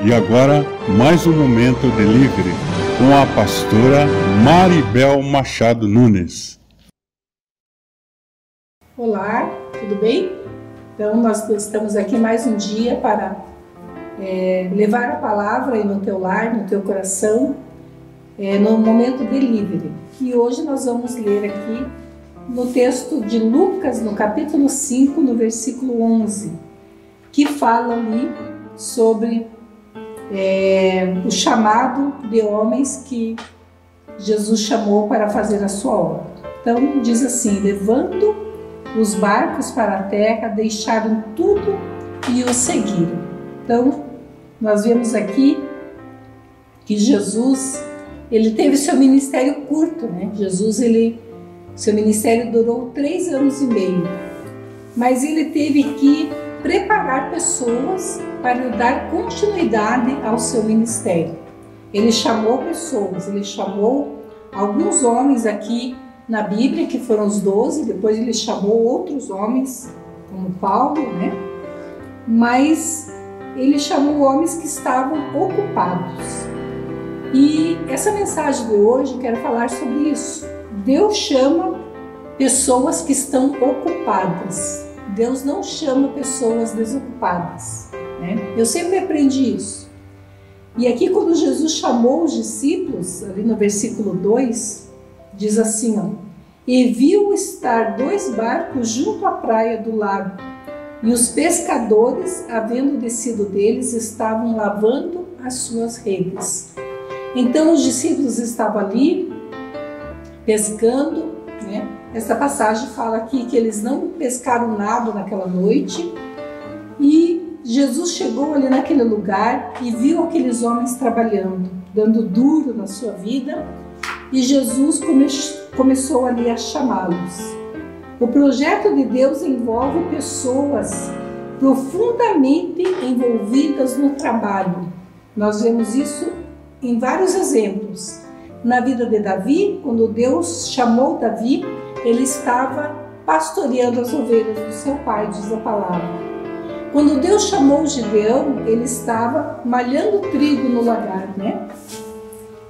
E agora, mais um Momento Delivery com a pastora Maribel Machado Nunes. Olá, tudo bem? Então, nós estamos aqui mais um dia para levar a palavra aí no teu lar, no teu coração, no Momento Delivery. E hoje nós vamos ler aqui no texto de Lucas, no capítulo 5, no versículo 11, que fala ali sobre o chamado de homens que Jesus chamou para fazer a sua obra. Então diz assim: levando os barcos para a terra, deixaram tudo e o seguiram. Então nós vemos aqui que Jesus, ele teve seu ministério curto, né? Jesus, seu ministério durou 3 anos e meio, mas ele teve que preparar pessoas para dar continuidade ao seu ministério. Ele chamou pessoas, ele chamou alguns homens aqui na Bíblia, que foram os 12, depois ele chamou outros homens, como Paulo, né? Mas ele chamou homens que estavam ocupados. E essa mensagem de hoje eu quero falar sobre isso. Deus chama pessoas que estão ocupadas. Deus não chama pessoas desocupadas, né? Eu sempre aprendi isso. E aqui, quando Jesus chamou os discípulos, ali no versículo 2, diz assim, ó: e viu estar 2 barcos junto à praia do lago, e os pescadores, havendo descido deles, estavam lavando as suas redes. Então os discípulos estavam ali pescando, né? Essa passagem fala aqui que eles não pescaram nada naquela noite, e Jesus chegou ali naquele lugar e viu aqueles homens trabalhando, dando duro na sua vida, e Jesus começou ali a chamá-los. O projeto de Deus envolve pessoas profundamente envolvidas no trabalho. Nós vemos isso em vários exemplos. Na vida de Davi, quando Deus chamou Davi, ele estava pastoreando as ovelhas do seu pai, diz a palavra. Quando Deus chamou Gideão, ele estava malhando trigo no lagar, né?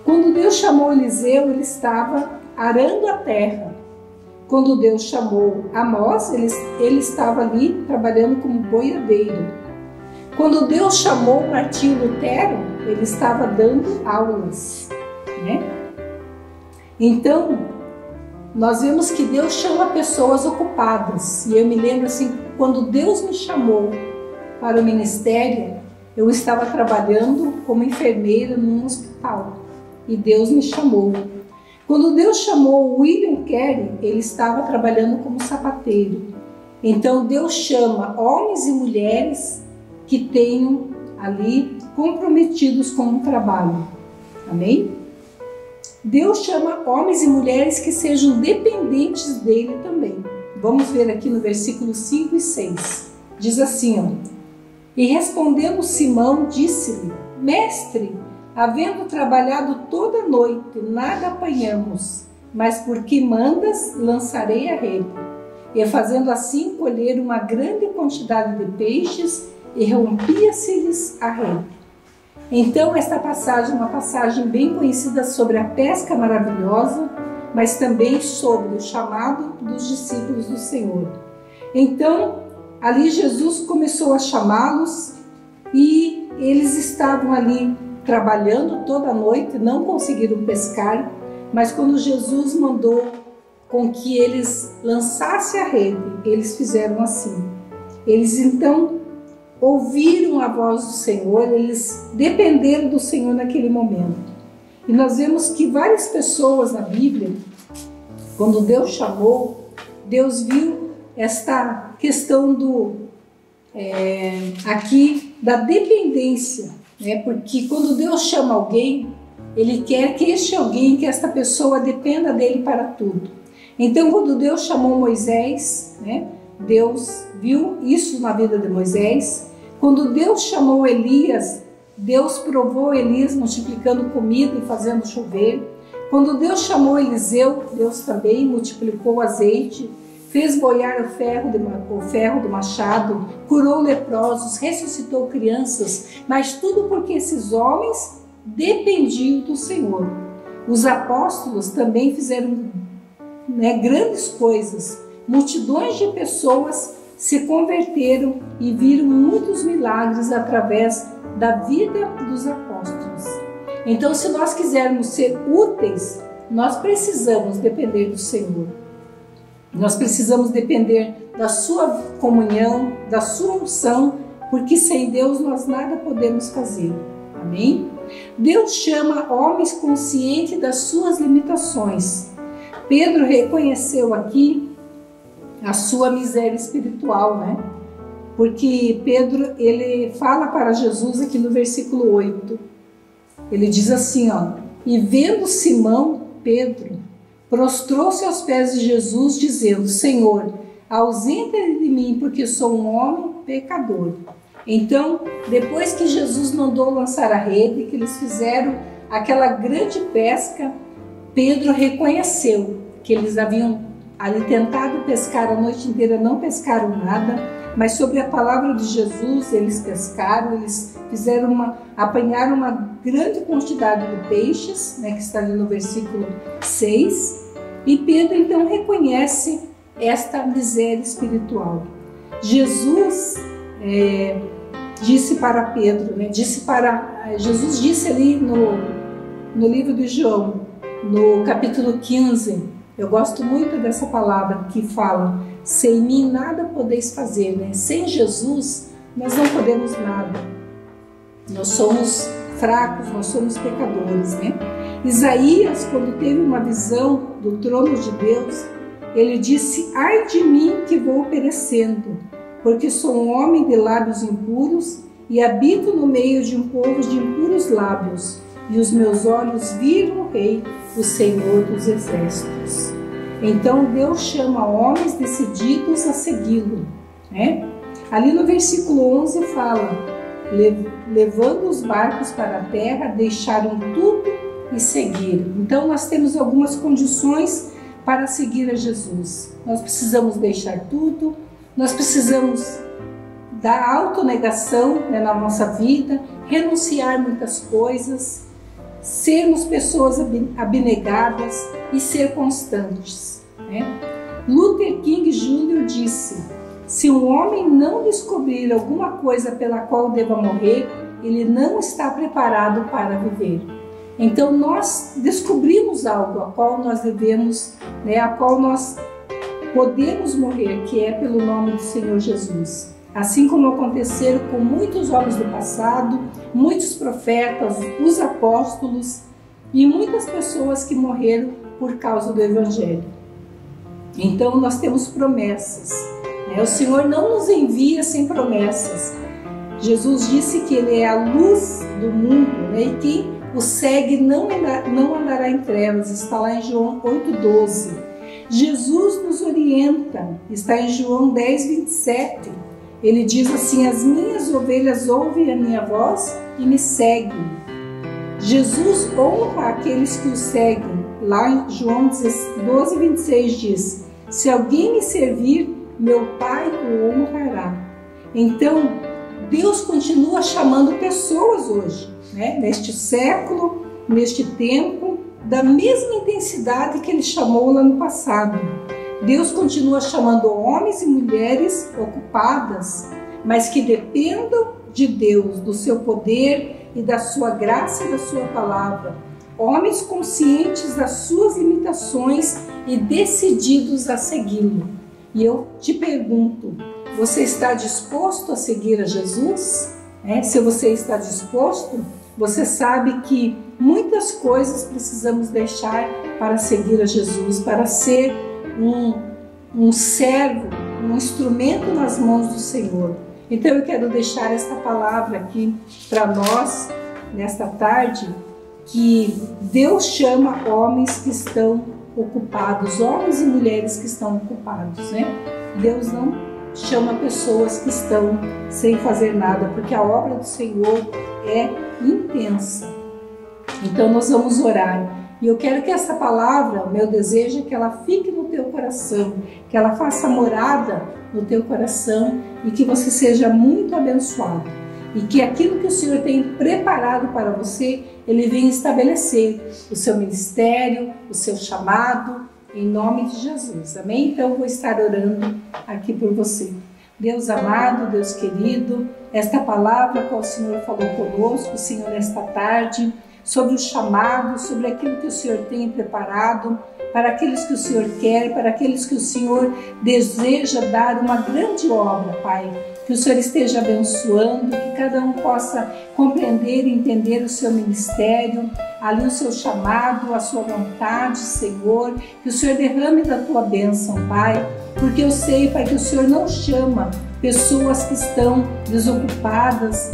Quando Deus chamou Eliseu, ele estava arando a terra. Quando Deus chamou Amós, ele estava ali trabalhando como boiadeiro. Quando Deus chamou Martinho Lutero, ele estava dando aulas, né? Então, nós vemos que Deus chama pessoas ocupadas. E eu me lembro assim, quando Deus me chamou para o ministério, eu estava trabalhando como enfermeira num hospital. E Deus me chamou. Quando Deus chamou William Carey, ele estava trabalhando como sapateiro. Então Deus chama homens e mulheres que tenham ali comprometidos com o trabalho. Amém? Deus chama homens e mulheres que sejam dependentes dele também. Vamos ver aqui no versículo 5 e 6. Diz assim, ó: e respondendo Simão, disse-lhe: mestre, havendo trabalhado toda a noite, nada apanhamos, mas porque mandas, lançarei a rede. E fazendo assim, colher uma grande quantidade de peixes, e rompia-se-lhes a rede. Então, esta passagem é uma passagem bem conhecida sobre a pesca maravilhosa, mas também sobre o chamado dos discípulos do Senhor. Então, ali Jesus começou a chamá-los, e eles estavam ali trabalhando toda a noite, não conseguiram pescar, mas quando Jesus mandou com que eles lançassem a rede, eles fizeram assim. Eles então ouviram a voz do Senhor, eles dependeram do Senhor naquele momento. E nós vemos que várias pessoas na Bíblia, quando Deus chamou, Deus viu esta questão aqui da dependência, né? Porque quando Deus chama alguém, Ele quer que este alguém, que esta pessoa dependa dele para tudo. Então, quando Deus chamou Moisés, né? Deus viu isso na vida de Moisés. Quando Deus chamou Elias, Deus provou Elias multiplicando comida e fazendo chover. Quando Deus chamou Eliseu, Deus também multiplicou o azeite, fez boiar o ferro do machado, curou leprosos, ressuscitou crianças, mas tudo porque esses homens dependiam do Senhor. Os apóstolos também fizeram grandes coisas. Multidões de pessoas se converteram e viram muitos milagres através da vida dos apóstolos. Então, se nós quisermos ser úteis, nós precisamos depender do Senhor. Nós precisamos depender da sua comunhão, da sua unção, porque sem Deus nós nada podemos fazer. Amém? Deus chama homens conscientes das suas limitações. Pedro reconheceu aqui a sua miséria espiritual, né? Porque Pedro, ele fala para Jesus aqui no versículo 8. Ele diz assim, e vendo Simão, Pedro, prostrou-se aos pés de Jesus, dizendo, Senhor, ausenta de mim, porque sou um homem pecador. Então, depois que Jesus mandou lançar a rede, que eles fizeram aquela grande pesca, Pedro reconheceu que eles haviam ali tentado pescar a noite inteira, não pescaram nada, mas sobre a palavra de Jesus eles pescaram, eles apanharam uma grande quantidade de peixes, que está ali no versículo 6, e Pedro então reconhece esta miséria espiritual. Jesus disse para Pedro, Jesus disse ali no livro de João, no capítulo 15, eu gosto muito dessa palavra que fala, sem mim nada podeis fazer, Sem Jesus nós não podemos nada. Nós somos fracos, nós somos pecadores, Isaías, quando teve uma visão do trono de Deus, ele disse, ai de mim que vou perecendo, porque sou um homem de lábios impuros e habito no meio de um povo de impuros lábios, e os meus olhos viram o Rei, o Senhor dos Exércitos. Então Deus chama homens decididos a segui-lo. Ali no versículo 11 fala, levando os barcos para a terra, deixaram tudo e seguiram. Então nós temos algumas condições para seguir a Jesus. Nós precisamos deixar tudo, nós precisamos da autonegação na nossa vida, renunciar muitas coisas, sermos pessoas abnegadas e ser constantes. Luther King Jr. disse, se um homem não descobrir alguma coisa pela qual deva morrer, ele não está preparado para viver. Então nós descobrimos algo a qual nós devemos, a qual nós podemos morrer, que é pelo nome do Senhor Jesus. Assim como aconteceram com muitos homens do passado, muitos profetas, os apóstolos e muitas pessoas que morreram por causa do Evangelho. Então nós temos promessas. O Senhor não nos envia sem promessas. Jesus disse que Ele é a luz do mundo, e quem o segue não andará em trevas. Está lá em João 8,12. Jesus nos orienta, está em João 10,27. Ele diz assim, as minhas ovelhas ouvem a minha voz e me seguem. Jesus honra aqueles que o seguem. Lá em João 12,26 diz, se alguém me servir, meu Pai o honrará. Então, Deus continua chamando pessoas hoje, neste século, neste tempo, da mesma intensidade que Ele chamou lá no passado. Deus continua chamando homens e mulheres ocupadas, mas que dependam de Deus, do seu poder e da sua graça e da sua palavra. Homens conscientes das suas limitações e decididos a segui-lo. E eu te pergunto, você está disposto a seguir a Jesus? Se você está disposto, você sabe que muitas coisas precisamos deixar para seguir a Jesus, para ser um servo, um instrumento nas mãos do Senhor. Então eu quero deixar esta palavra aqui para nós, nesta tarde, que Deus chama homens que estão ocupados, homens e mulheres que estão ocupados, Deus não chama pessoas que estão sem fazer nada, porque a obra do Senhor é intensa. Então nós vamos orar. E eu quero que essa palavra, o meu desejo é que ela fique no teu coração. coração, que ela faça morada no teu coração e que você seja muito abençoado. E que aquilo que o Senhor tem preparado para você, Ele venha estabelecer o seu ministério, o seu chamado, em nome de Jesus. Amém? Então, eu vou estar orando aqui por você. Deus amado, Deus querido, esta palavra que o Senhor falou conosco, Senhor, nesta tarde, sobre o chamado, sobre aquilo que o Senhor tem preparado, para aqueles que o Senhor quer, para aqueles que o Senhor deseja dar uma grande obra, Pai. Que o Senhor esteja abençoando, que cada um possa compreender e entender o seu ministério, ali o seu chamado, a sua vontade, Senhor. Que o Senhor derrame da tua bênção, Pai, porque eu sei, Pai, que o Senhor não chama pessoas que estão desocupadas,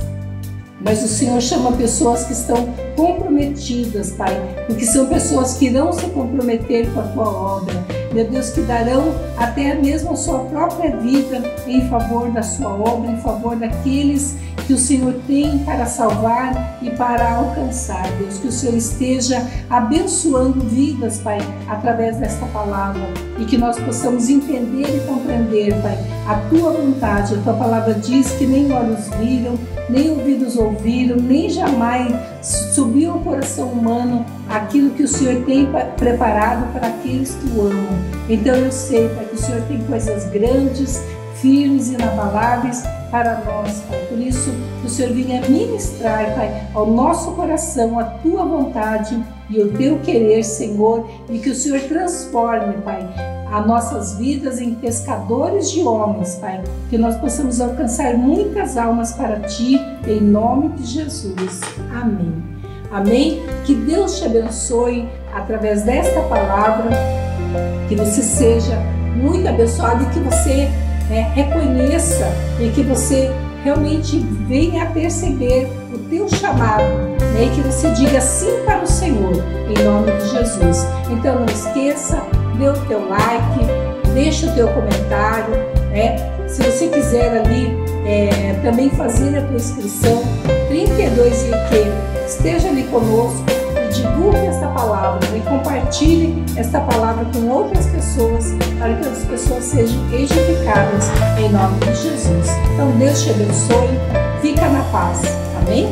mas o Senhor chama pessoas que estão comprometidas, Pai, porque são pessoas que irão se comprometer com a tua obra. Meu Deus, que darão até mesmo a sua própria vida em favor da sua obra, em favor daqueles que o Senhor tem para salvar e para alcançar. Deus, que o Senhor esteja abençoando vidas, Pai, através desta palavra, e que nós possamos entender e compreender, Pai, a tua vontade. A tua palavra diz que nem olhos viram, nem ouvidos ouviram, nem jamais subiu ao coração humano aquilo que o Senhor tem preparado para aqueles que o amam. Então eu sei, Pai, que o Senhor tem coisas grandes, firmes e inabaláveis para nós, Pai. Por isso, que o Senhor venha ministrar, Pai, ao nosso coração a tua vontade e o teu querer, Senhor, e que o Senhor transforme, Pai, as nossas vidas em pescadores de homens, Pai, que nós possamos alcançar muitas almas para Ti, em nome de Jesus. Amém. Amém? Que Deus te abençoe através desta palavra, que você seja muito abençoado e que você reconheça e que você realmente venha a perceber o teu chamado, e que você diga sim para o Senhor, em nome de Jesus. Então não esqueça, dê o teu like, deixa o teu comentário, se você quiser ali também fazer a tua inscrição, 32 IQ, esteja ali conosco e divulgue esta palavra e compartilhe esta palavra com outras pessoas para que as pessoas sejam edificadas em nome de Jesus. Então Deus te abençoe, fica na paz, amém?